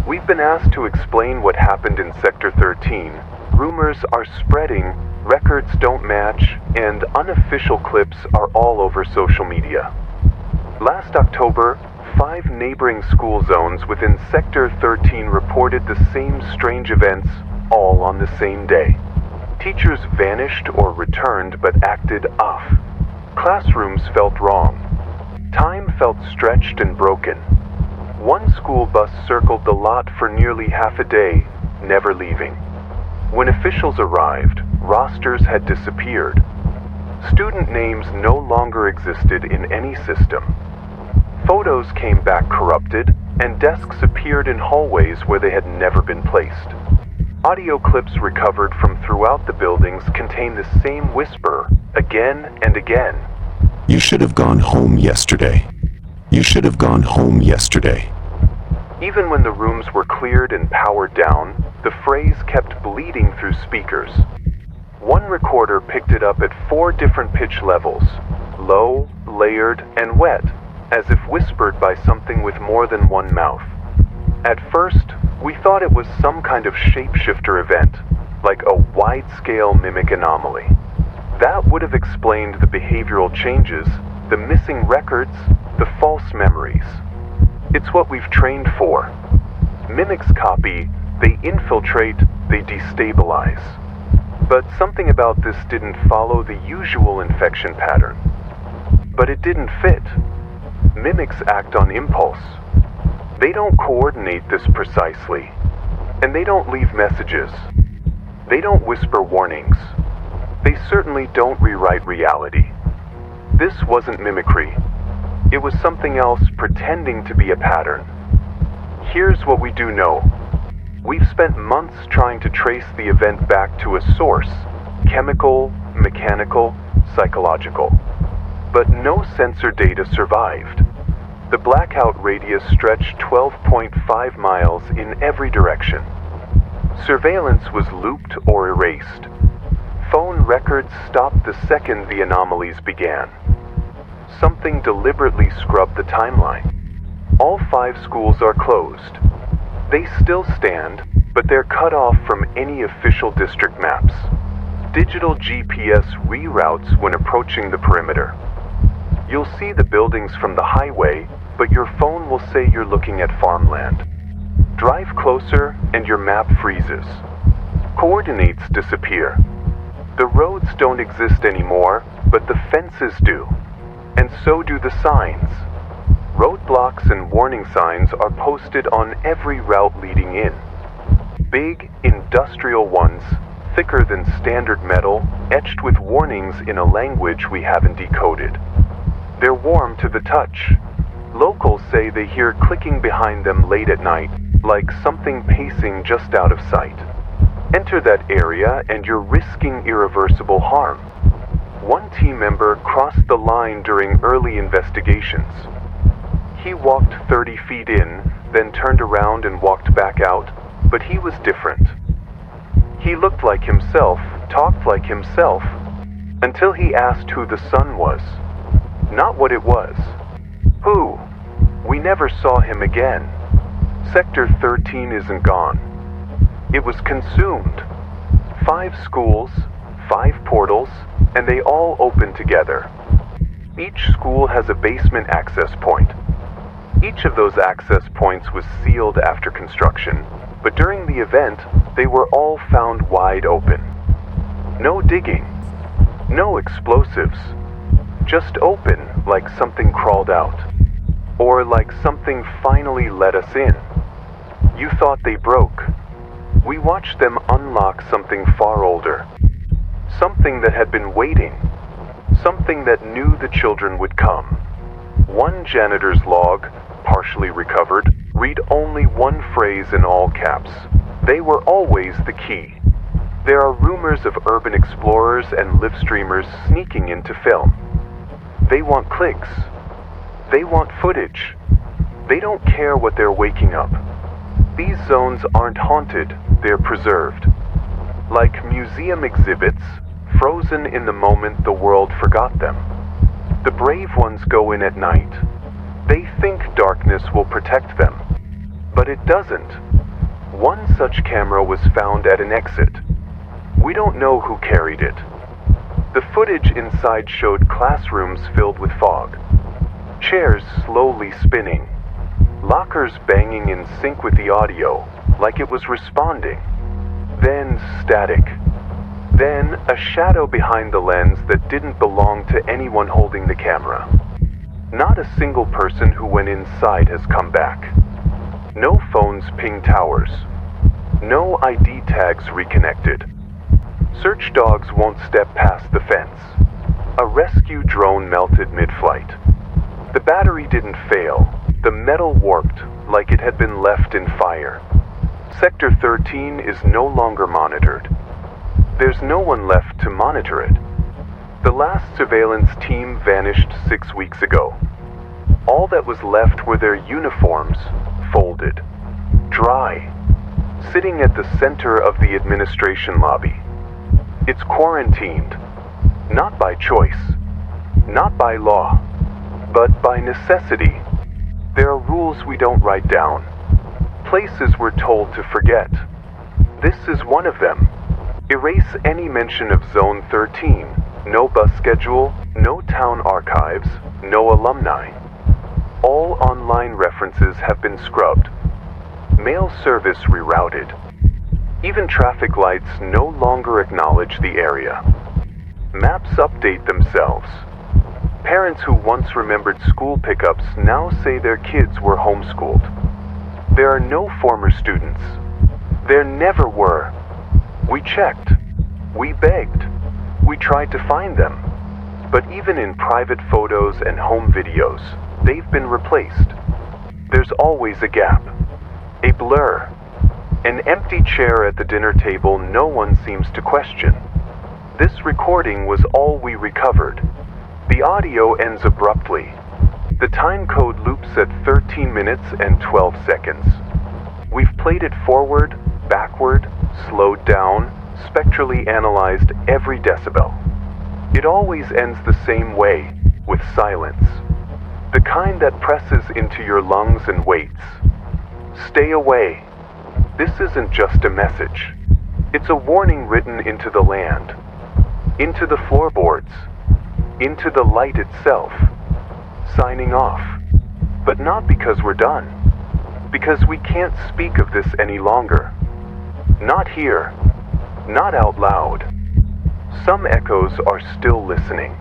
We've been asked to explain what happened in Sector 13. Rumors are spreading, records don't match, and unofficial clips are all over social media. Last October, 5 neighboring school zones within Sector 13 reported the same strange events, all on the same day. Teachers vanished or returned but acted off. Classrooms felt wrong. Time felt stretched and broken. One school bus circled the lot for nearly half a day, never leaving. When officials arrived, rosters had disappeared. Student names no longer existed in any system. Photos came back corrupted, and desks appeared in hallways where they had never been placed. Audio clips recovered from throughout the buildings contain the same whisper, again and again. You should have gone home yesterday. You should have gone home yesterday. Even when the rooms were cleared and powered down, the phrase kept bleeding through speakers. One recorder picked it up at 4 different pitch levels, low, layered, and wet, as if whispered by something with more than one mouth. At first, we thought it was some kind of shapeshifter event, like a wide-scale mimic anomaly. That would have explained the behavioral changes, the missing records, the false memories. It's what we've trained for. Mimics copy, they infiltrate, they destabilize. But something about this didn't follow the usual infection pattern. But it didn't fit. Mimics act on impulse. They don't coordinate this precisely. And they don't leave messages. They don't whisper warnings. They certainly don't rewrite reality. This wasn't mimicry. It was something else pretending to be a pattern. Here's what we do know. We've spent months trying to trace the event back to a source, chemical, mechanical, psychological. But no sensor data survived. The blackout radius stretched 12.5 miles in every direction. Surveillance was looped or erased. Phone records stopped the second the anomalies began. Something deliberately scrubbed the timeline. All 5 schools are closed. They still stand, but they're cut off from any official district maps. Digital GPS reroutes when approaching the perimeter. You'll see the buildings from the highway, but your phone will say you're looking at farmland. Drive closer and your map freezes. Coordinates disappear. The roads don't exist anymore, but the fences do. And so do the signs. Roadblocks and warning signs are posted on every route leading in. Big, industrial ones, thicker than standard metal, etched with warnings in a language we haven't decoded. They're warm to the touch. Locals say they hear clicking behind them late at night, like something pacing just out of sight. Enter that area and you're risking irreversible harm. One team member crossed the line during early investigations. He walked 30 feet in, then turned around and walked back out, but he was different. He looked like himself, talked like himself, until he asked who the sun was. Not what it was. Who? We never saw him again. Sector 13 isn't gone. It was consumed. 5 schools, 5 portals, and they all open together. Each school has a basement access point. Each of those access points was sealed after construction, but during the event, they were all found wide open. No digging. No explosives. Just open, like something crawled out. Or like something finally let us in. You thought they broke. We watched them unlock something far older. Something that had been waiting. Something that knew the children would come. One janitor's log, partially recovered, read only one phrase in all caps. They were always the key. There are rumors of urban explorers and live streamers sneaking into film. They want clicks. They want footage. They don't care what they're waking up. These zones aren't haunted, they're preserved. Like museum exhibits, frozen in the moment the world forgot them. The brave ones go in at night. They think darkness will protect them. But it doesn't. One such camera was found at an exit. We don't know who carried it. The footage inside showed classrooms filled with fog, chairs slowly spinning, lockers banging in sync with the audio, like it was responding. Then static. Then a shadow behind the lens that didn't belong to anyone holding the camera. Not a single person who went inside has come back. No phones ping towers. No ID tags reconnected. Search dogs won't step past the fence. A rescue drone melted mid-flight. The battery didn't fail. The metal warped like it had been left in fire. Sector 13 is no longer monitored. There's no one left to monitor it. The last surveillance team vanished 6 weeks ago. All that was left were their uniforms, folded, dry, sitting at the center of the administration lobby. It's quarantined, not by choice, not by law, but by necessity. There are rules we don't write down, places we're told to forget. This is one of them. Erase any mention of Zone 13, no bus schedule, no town archives, no alumni. All online references have been scrubbed. Mail service rerouted. Even traffic lights no longer acknowledge the area. Maps update themselves. Parents who once remembered school pickups now say their kids were homeschooled. There are no former students. There never were. We checked. We begged. We tried to find them. But even in private photos and home videos, they've been replaced. There's always a gap. A blur. An empty chair at the dinner table no one seems to question. This recording was all we recovered. The audio ends abruptly. The time code loops at 13 minutes and 12 seconds. We've played it forward, backward, slowed down, spectrally analyzed every decibel. It always ends the same way, with silence. The kind that presses into your lungs and waits. Stay away. This isn't just a message. It's a warning written into the land, into the floorboards, into the light itself. Signing off. But not because we're done. Because we can't speak of this any longer. Not here. Not out loud. Some echoes are still listening.